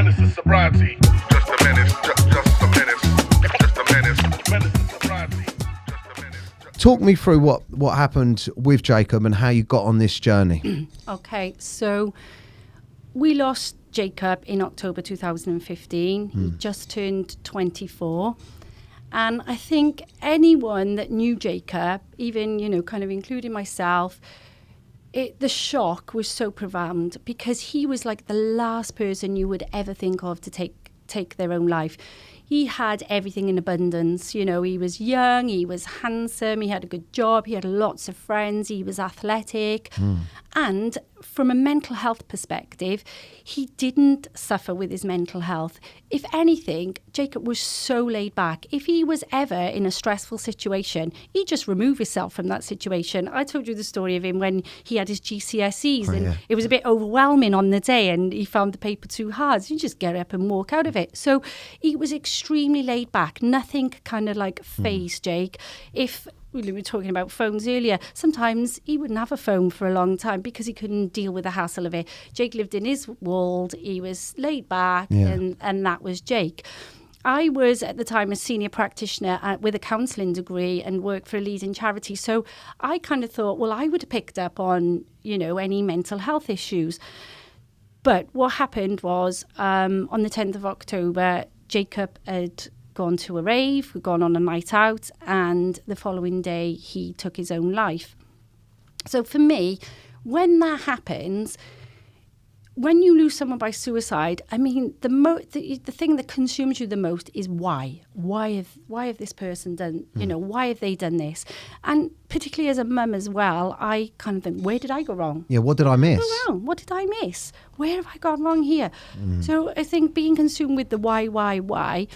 menace to sobriety. Just a menace, just a menace, just a menace. Menace to sobriety. Just a menace. Talk me through what happened with Jacob and how you got on this journey. Okay, so we lost Jacob in October 2015. He just turned 24. And I think anyone that knew Jacob, even, kind of including myself, the shock was so profound because he was like the last person you would ever think of to take their own life. He had everything in abundance. He was young, he was handsome, he had a good job, he had lots of friends, he was athletic. And from a mental health perspective, he didn't suffer with his mental health. If anything, Jacob was so laid back. If he was ever in a stressful situation, he'd just remove himself from that situation. I told you the story of him when he had his GCSEs it was a bit overwhelming on the day and he found the paper too hard. So you just get up and walk out of it. So he was extremely laid back. Nothing kind of like fazed Jake. If we were talking about phones earlier, sometimes he wouldn't have a phone for a long time because he couldn't deal with the hassle of it. Jake lived in his world, he was laid back, and that was Jake. I was at the time a senior practitioner with a counselling degree and worked for a leading charity. So I kind of thought, well, I would have picked up on, any mental health issues. But what happened was on the 10th of October, Jacob had gone to a rave, we'd gone on a night out, and the following day he took his own life. So for me, when that happens, when you lose someone by suicide, I mean, the thing that consumes you the most is why? Why have this person done, why have they done this? And particularly as a mum as well, I kind of think, where did I go wrong? Yeah, what did I miss? What did I miss? Where have I gone wrong here? So I think being consumed with the why,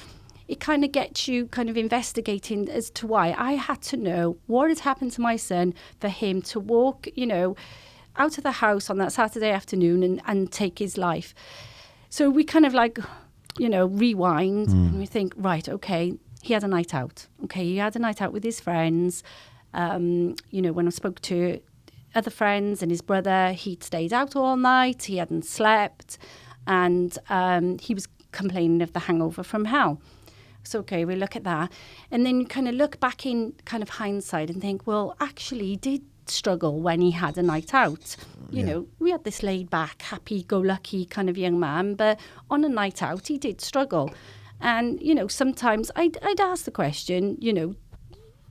it kind of gets you kind of investigating as to why. I had to know what had happened to my son for him to walk, out of the house on that Saturday afternoon and take his life. So we kind of rewind and we think, right, okay, he had a night out. Okay, he had a night out with his friends. When I spoke to other friends and his brother, he'd stayed out all night, he hadn't slept, and he was complaining of the hangover from hell. So, okay, we look at that. And then you kind of look back in kind of hindsight and think, well, actually, he did struggle when he had a night out. You know, we had this laid back, happy-go-lucky kind of young man, but on a night out, he did struggle. And, sometimes I'd ask the question,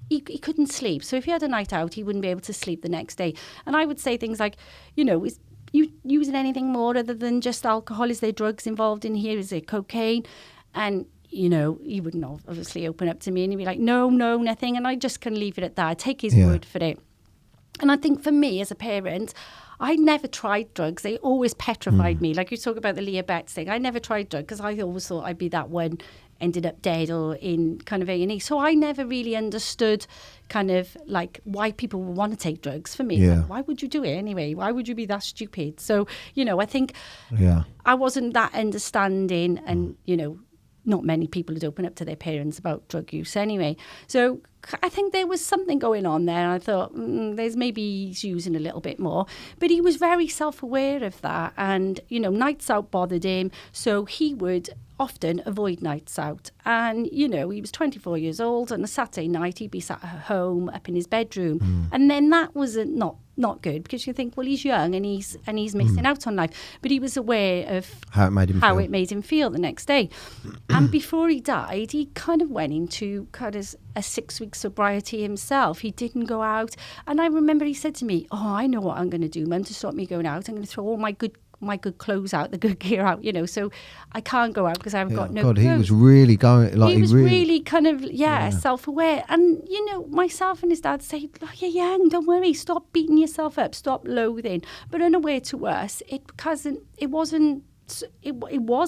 he couldn't sleep. So if he had a night out, he wouldn't be able to sleep the next day. And I would say things like, is you using anything more other than just alcohol? Is there drugs involved in here? Is there cocaine? And he wouldn't obviously open up to me and he'd be like, no, nothing. And I just can leave it at that. I take his word for it. And I think for me as a parent, I never tried drugs. They always petrified me. Like you talk about the Leah Betts thing. I never tried drugs because I always thought I'd be that one, ended up dead or in kind of A&E. So I never really understood kind of like why people would want to take drugs. For me, like, why would you do it anyway? Why would you be that stupid? So, I think I wasn't that understanding and, not many people would open up to their parents about drug use anyway. So I think there was something going on there. I thought, there's maybe he's using a little bit more. But he was very self-aware of that. And, nights out bothered him. So he would often avoid nights out. And, he was 24 years old. On a Saturday night, he'd be sat at home, up in his bedroom. And then that was not good because you think, well, he's young and he's missing out on life. But he was aware of how it made him feel the next day. And before he died, he kind of went into kind of a 6-week sobriety himself. He didn't go out. And I remember he said to me, I know what I'm going to do, Mum, to stop me going out. I'm going to throw all my good clothes out, the good gear out, so I can't go out because I haven't got no clothes. He was really going, like he was really kind of, self-aware. And, myself and his dad say, you're young, don't worry, stop beating yourself up, stop loathing. But unaware to us, it was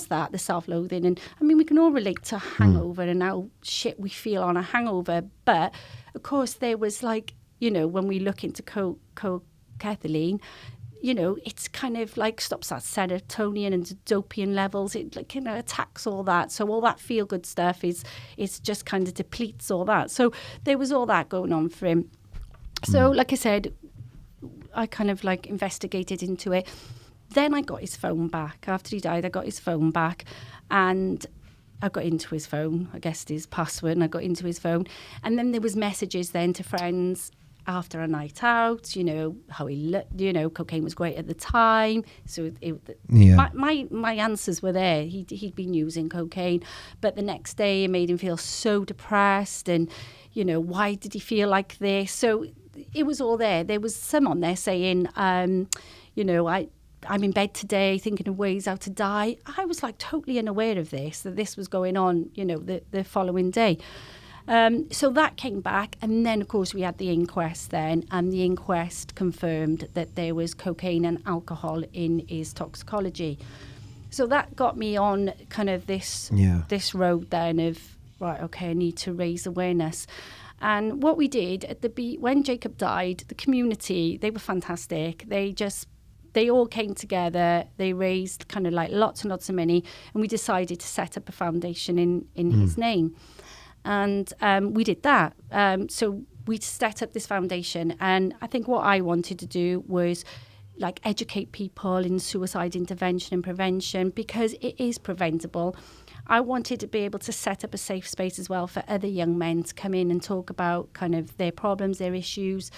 that, the self-loathing. And, I mean, we can all relate to hangover and how shit we feel on a hangover. But, of course, there was like, when we look into cocaethylene, it's kind of like stops that serotonin and dopamine levels. It attacks all that. So all that feel good stuff is just kind of depletes all that. So there was all that going on for him. So like I said, I kind of like investigated into it. Then I got his phone back. After he died, I got his phone back, and I got into his phone. I guessed his password, and I got into his phone. And then there was messages then to friends after a night out, you know, how he looked, you know, cocaine was great at the time. So my answers were there. He'd been using cocaine, but the next day it made him feel so depressed, and, you know, why did he feel like this? So it was all there. There was some on there saying, you know, I'm in bed today thinking of ways how to die. I was like totally unaware of this, that this was going on, you know, the following day. So that came back, and then of course we had the inquest then, and the inquest confirmed that there was cocaine and alcohol in his toxicology. So that got me on kind of this road then of, right, okay, I need to raise awareness. And what we did when Jacob died, the community, they were fantastic. They all came together. They raised kind of like lots and lots of money, and we decided to set up a foundation in his name. And we did that. So we set up this foundation. And I think what I wanted to do was like educate people in suicide intervention and prevention, because it is preventable. I wanted to be able to set up a safe space as well for other young men to come in and talk about kind of their problems, their issues,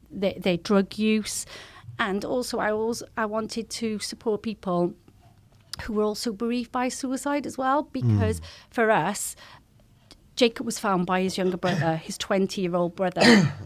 their drug use. And also I wanted to support people who were also bereaved by suicide as well, because for us, Jacob was found by his younger brother, his 20-year-old brother.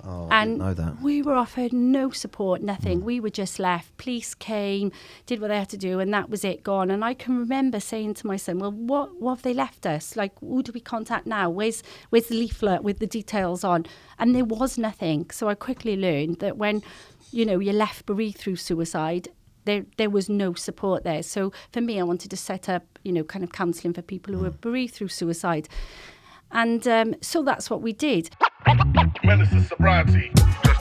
I didn't know that. We were offered no support, nothing. We were just left. Police came, did what they had to do, and that was it, gone. And I can remember saying to my son, well, what have they left us? Like, who do we contact now? Where's the leaflet with the details on? And there was nothing. So I quickly learned that when, you know, you're left bereaved through suicide, there was no support there. So for me, I wanted to set up, you know, kind of counselling for people who were bereaved through suicide. And so that's what we did. Menace to sobriety. Just